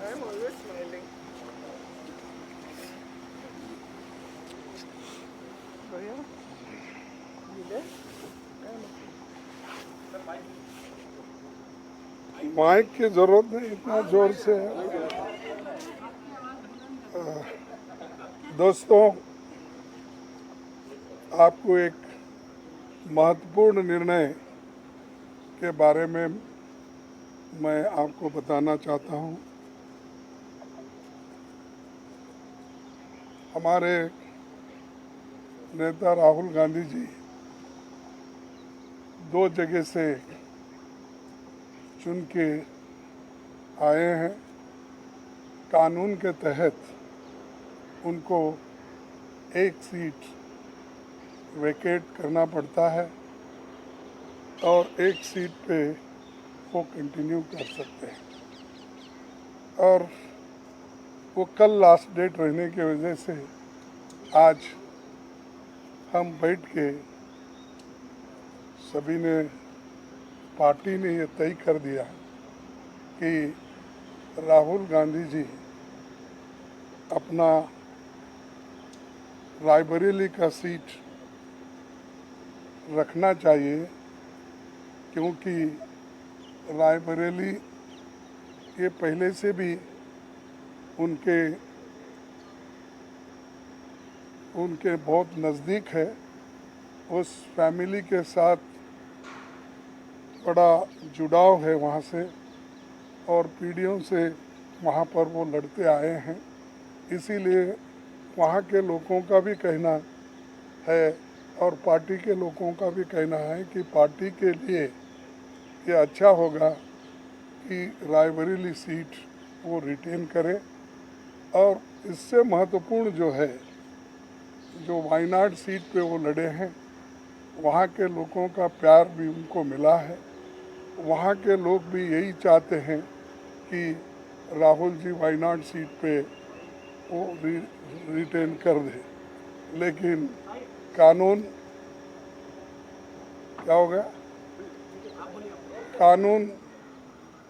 I'm always smiling. भैया, you there? Mic की जरूरत नहीं, इतना जोर से। दोस्तों, आपको एक महत्वपूर्ण निर्णय के बारे में मैं आपको बताना चाहता हूं। हमारे नेता राहुल गांधी जी 2 जगह से चुन के आए हैं। कानून के तहत उनको एक सीट वेकेट करना पड़ता है और एक सीट पे वो कंटिन्यू कर सकते हैं, और वो कल लास्ट डेट रहने की वजह से आज हम बैठ के सभी ने, पार्टी ने ये तय कर दिया कि राहुल गांधी जी अपना रायबरेली का सीट रखना चाहिए, क्योंकि रायबरेली ये पहले से भी उनके बहुत नज़दीक है। उस फैमिली के साथ बड़ा जुड़ाव है वहाँ से, और पीढ़ियों से वहाँ पर वो लड़ते आए हैं। इसीलिए वहाँ के लोगों का भी कहना है और पार्टी के लोगों का भी कहना है कि पार्टी के लिए ये अच्छा होगा कि रायबरेली सीट वो रिटेन करे। और इससे महत्वपूर्ण जो है, जो वायनाड सीट पे वो लड़े हैं, वहाँ के लोगों का प्यार भी उनको मिला है। वहाँ के लोग भी यही चाहते हैं कि राहुल जी वायनाड सीट पे वो रिटेन कर दे। लेकिन कानून क्या हो गया, कानून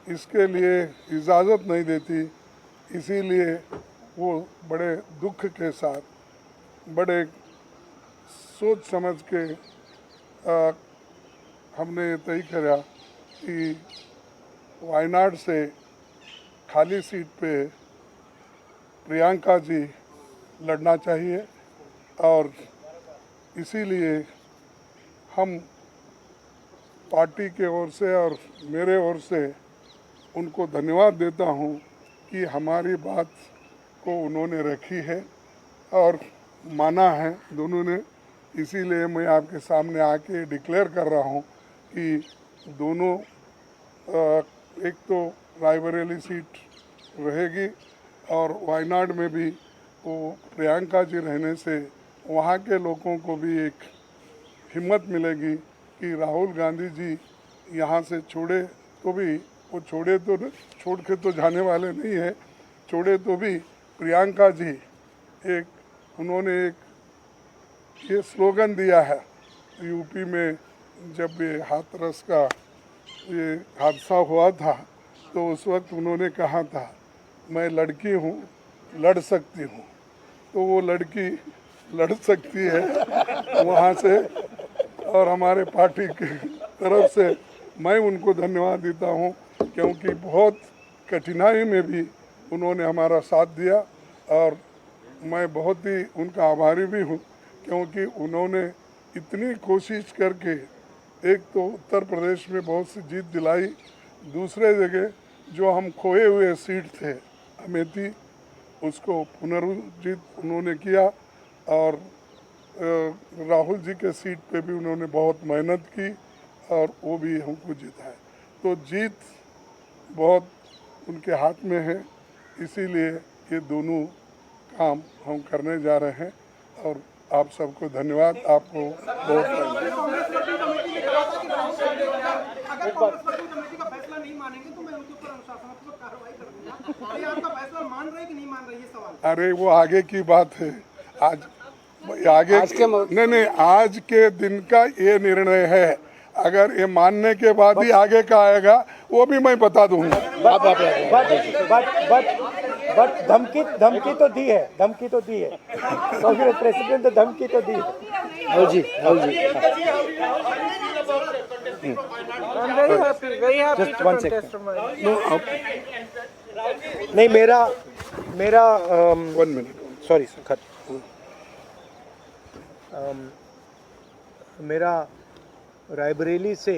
इसके लिए इजाज़त नहीं देती। इसीलिए वो बड़े दुख के साथ, बड़े सोच समझ के हमने तय किया कि वायनाड से खाली सीट पे प्रियंका जी लड़ना चाहिए। और इसीलिए हम पार्टी के ओर से और मेरे ओर से उनको धन्यवाद देता हूं कि हमारी बात को उन्होंने रखी है और माना है दोनों ने। इसीलिए मैं आपके सामने आके डिक्लेयर कर रहा हूं कि दोनों, एक तो रायबरेली सीट रहेगी और वायनाड में भी वो प्रियंका जी रहने से वहाँ के लोगों को भी एक हिम्मत मिलेगी कि राहुल गांधी जी यहाँ से छोड़े तो भी, वो छोड़ के तो जाने वाले नहीं है, छोड़े तो भी प्रियंका जी उन्होंने एक ये स्लोगन दिया है यूपी में, जब ये हाथरस का ये हादसा हुआ था तो उस वक्त उन्होंने कहा था, मैं लड़की हूँ, लड़ सकती हूँ। तो वो लड़की लड़ सकती है वहाँ से, और हमारे पार्टी की तरफ से मैं उनको धन्यवाद देता हूँ, क्योंकि बहुत कठिनाई में भी उन्होंने हमारा साथ दिया। और मैं बहुत ही उनका आभारी भी हूँ, क्योंकि उन्होंने इतनी कोशिश करके एक तो उत्तर प्रदेश में बहुत सी जीत दिलाई, दूसरे जगह जो हम खोए हुए सीट थे अमेठी, उसको पुनर्जीत उन्होंने किया। और राहुल जी के सीट पे भी उन्होंने बहुत मेहनत की और वो भी हमको जिताया। तो जीत बहुत उनके हाथ में है। इसीलिए ये दोनों काम हम करने जा रहे हैं। और आप सबको धन्यवाद, आपको बहुत अरे वो आगे की बात है। आज के नहीं, आज के दिन का ये निर्णय है। अगर ये मानने के बाद ही आगे का आएगा वो भी मैं बता दूंगा। बट धमकी तो दी है, कांग्रेस प्रेसिडेंट ने धमकी तो दी है। Rahul ji I'm very happy Just to one contest second. Ramayana. नहीं, मेरा 1 minute. सॉरी खत मेरा रायबरेली से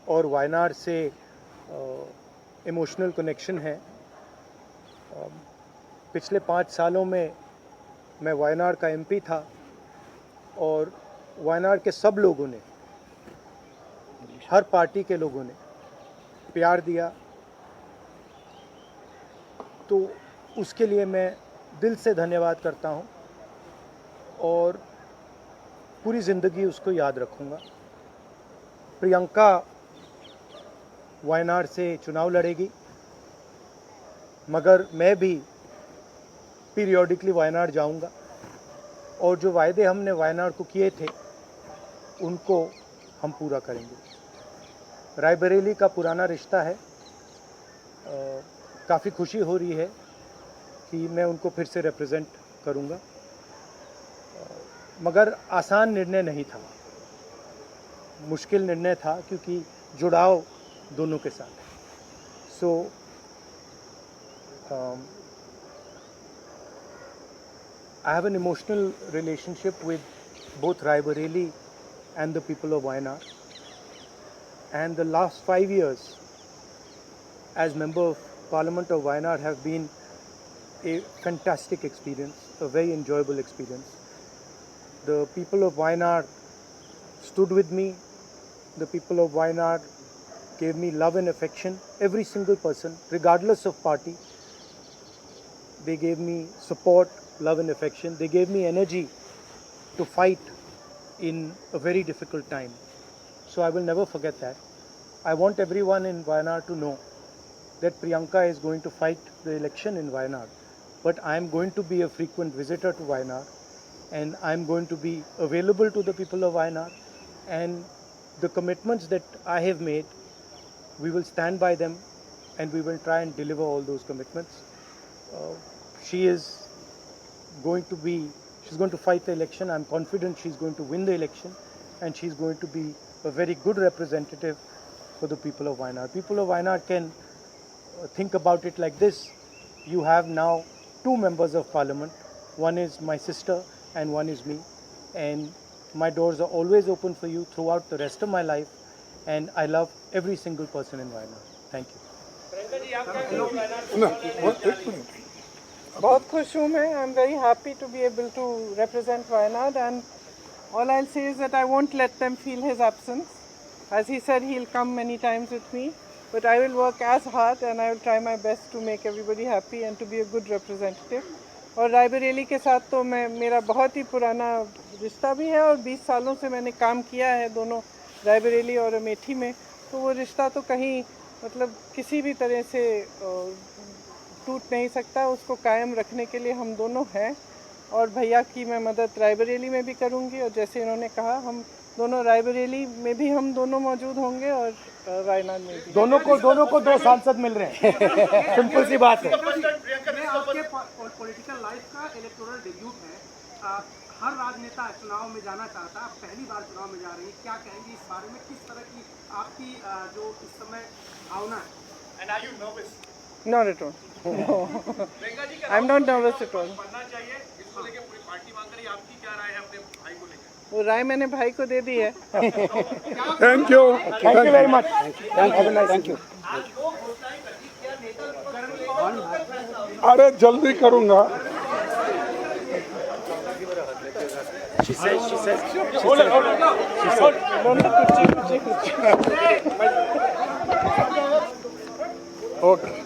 और वायनाड से इमोशनल कनेक्शन है। पिछले 5 सालों में मैं वायनाड का एमपी था और वायनाड के सब लोगों ने, हर पार्टी के लोगों ने प्यार दिया, तो उसके लिए मैं दिल से धन्यवाद करता हूं और पूरी ज़िंदगी उसको याद रखूंगा। प्रियंका वायनाड से चुनाव लड़ेगी, मगर मैं भी पीरियोडिकली वायनाड जाऊंगा और जो वायदे हमने वायनाड को किए थे उनको हम पूरा करेंगे। रायबरेली का पुराना रिश्ता है, काफ़ी खुशी हो रही है कि मैं उनको फिर से रिप्रेजेंट करूंगा, मगर आसान निर्णय नहीं था, मुश्किल निर्णय था क्योंकि जुड़ाव दोनों के साथ है। सो I have an emotional relationship with both Raebareli and the people of Wayanad. And the last 5 years as Member of Parliament of Wayanad have been a fantastic experience, a very enjoyable experience. The people of Wayanad stood with me. The people of Wayanad gave me love and affection. Every single person, regardless of party, they gave me support, love and affection. They gave me energy to fight in a very difficult time. So I will never forget that. I want everyone in Wayanad to know that Priyanka is going to fight the election in Wayanad. But I am going to be a frequent visitor to Wayanad, and I am going to be available to the people of Wayanad. And the commitments that I have made, we will stand by them and we will try and deliver all those commitments. She's going to fight the election. I'm confident she's going to win the election, and she's going to be a very good representative for the people of Wayanad. People of Wayanad can think about it like this. You have now 2 members of parliament. One is my sister and one is me. And my doors are always open for you throughout the rest of my life. And I love every single person in Wayanad. Thank you. बहुत खुश हूँ मैं. I'm very happy to be able to represent Wayanad, and all I'll say is that I won't let them feel his absence. As he said, he'll come many times with me, but I will work as hard and I will try my best to make everybody happy and to be a good representative. और रायबरेली के साथ तो मेरा बहुत ही पुराना रिश्ता भी है और 20 सालों से मैंने काम किया है दोनों रायबरेली और अमेठी में, तो वो रिश्ता तो कहीं मतलब किसी भी तरह से टूट नहीं सकता. उसको कायम रखने के लिए हम दोनों हैं और भैया की मैं मदद रायबरेली में भी करूंगी, और जैसे इन्होंने कहा हम दोनों रायबरेली में भी हम दोनों मौजूद होंगे और वायनाड में भी. दोनों को 2 सांसद मिल रहे हैं. सिंपल सी बात है. आपके पॉलिटिकल लाइफ का इलेक्टोरल डेब्यूट है. हर राजनेता चुनाव में जाना चाहता है, आप पहली बार चुनाव में जा रही है, क्या कहेंगे इस बारे में? किस तरह की आपकी जो इस समय भावना है? And are you nervous? Not at all. No. I'm not nervous at all. पढ़ना चाहिए इसको लेके पूरी पार्टी मांग रही है. आपकी क्या राय है अपने भाई को लेकर? वो राय मैंने भाई को दे दी है. Thank you very much. Thank you. अरे जल्दी करूंगा. ओके.